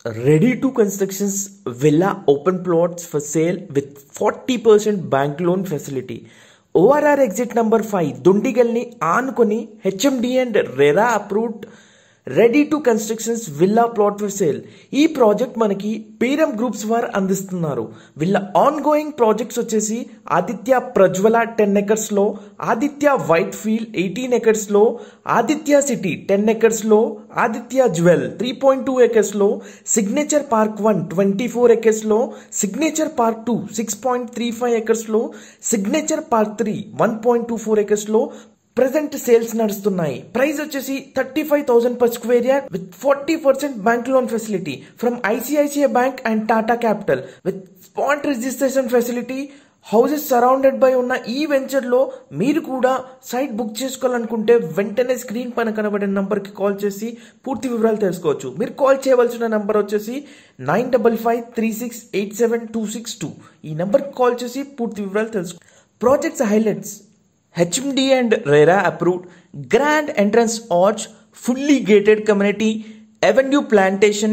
Ready to constructions villa open plots for sale with 40% bank loan facility. ORR exit number 5 దుండిగల్ని ఆనుకొని HMD and RERA approved ready to constructions villa plot for sale. ఈ project మనకి Peeram groups వారు అందిస్తున్నారు. వీళ్ళ on going projects వచ్చేసి Aditya Prajwala 10 acres లో, Aditya white field 18 acres లో, Aditya city 10 acres లో, ఆదిత్య జ్యువెల్ 3.2 acres లో, సిగ్నేచర్ పార్క్ 1 24 acres లో, సిగ్నేచర్ పార్క్ 2 6.35 acres లో, సిగ్నేచర్ పార్క్ 3 1.24 acres లో ప్రెసెంట్ సేల్స్ నడుస్తున్నాయి. ప్రైస్ వచ్చేసి 35,000 per square yard with 40% bank loan facility from ICICI Bank and Tata Capital with spot registration facility. Houses surrounded by ఉన్న ఈ venture లో మీరు కూడా సైట్ బుక్ చేసుకోవాలనుకుంటే వెంటనే స్క్రీన్ పైన కనబడే నంబర్ కి కాల్ చేసి పూర్తి వివరాలు తెలుసుకోవచ్చు. మీరు కాల్ చేయవలసిన నంబర్ వచ్చేసి 9553687262. ఈ నంబర్ కి కాల్ చేసి పూర్తి వివరాలు తెలుసుకో. Projects highlights: HMD and RERA approved, grand entrance arch, fully gated community, avenue plantation,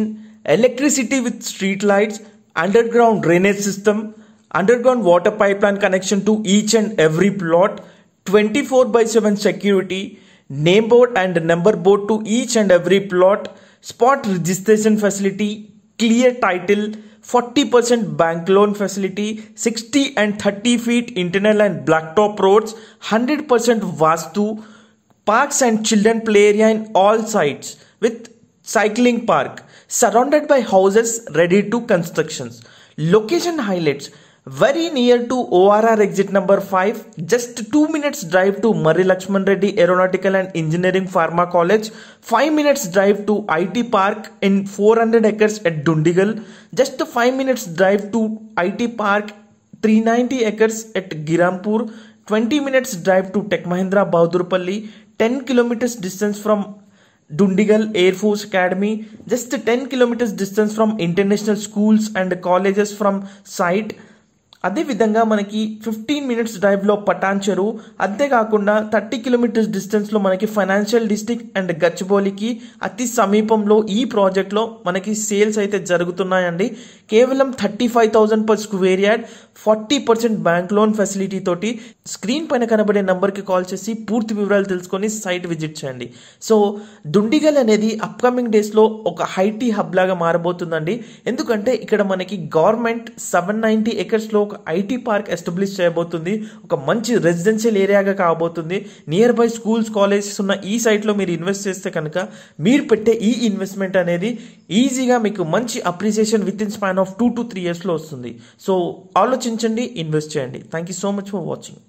electricity with street lights, underground drainage system, underground water pipeline connection to each and every plot, 24/7 security, name board and number board to each and every plot, spot registration facility, clear title, 40% bank loan facility, 60 and 30 feet internal and blacktop roads, 100% Vastu, parks and children play area in all sites with cycling park, surrounded by houses ready to constructions. Location highlights: very near to ORR exit number 5, just 2 minutes drive to Murray Lakshman Reddy Aeronautical and Engineering Pharma College, 5 minutes drive to IT Park in 400 acres at Dundigal, just 5 minutes drive to IT Park 390 acres at Girampur, 20 minutes drive to Tech Mahindra Bahadurpalli, 10 kilometers distance from Dundigal Air Force Academy, just 10 kilometers distance from international schools and colleges from site. అదేవిధంగా మనకి 15 minutes డ్రైవ్లో పటాన్చెరు, అంతేకాకుండా 30 kilometers డిస్టెన్స్లో మనకి financial district and గచ్చిబౌలికి అతి సమీపంలో ఈ ప్రాజెక్ట్లో మనకి సేల్స్ అయితే జరుగుతున్నాయండి. కేవలం 35,000 per square yard, 40% bank loan facility తోటి. స్క్రీన్ పైన కనబడే నెంబర్కి కాల్ చేసి పూర్తి వివరాలు తెలుసుకొని సైట్ విజిట్ చేయండి. సో దుండిగల్ అనేది అప్కమింగ్ డేస్లో ఒక హైటీ హబ్ లాగా మారబోతుందండి. ఎందుకంటే ఇక్కడ మనకి గవర్నమెంట్ 790 acres లో ఒక ఐటీ పార్క్ ఎస్టాబ్లిష్ చేయబోతుంది. ఒక మంచి రెసిడెన్షియల్ ఏరియాగా కాబోతుంది. నియర్ బై స్కూల్స్, కాలేజెస్ ఉన్న ఈ సైట్లో మీరు ఇన్వెస్ట్ చేస్తే కనుక మీరు పెట్టే ఈ ఇన్వెస్ట్మెంట్ అనేది ఈజీగా మీకు మంచి appreciation with in span of 2 to 3 years లో వస్తుంది. సో ఆలోచించండి, ఇన్వెస్ట్ చేయండి. Thank you so much for watching.